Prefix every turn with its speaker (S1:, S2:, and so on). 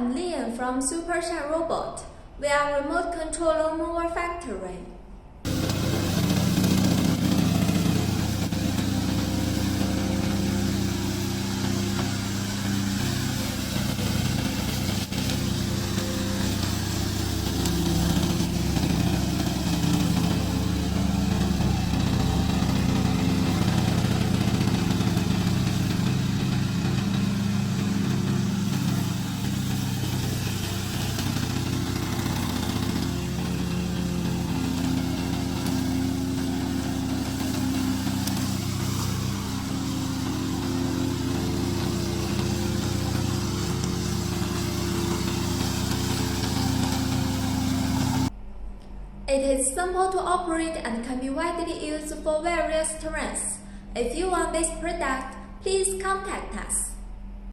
S1: I'm Lian from SUPERSHINE Robot. We are a remote control lawnmower factory. It is simple to operate and can be widely used for various terrains. If you want this product, please contact us.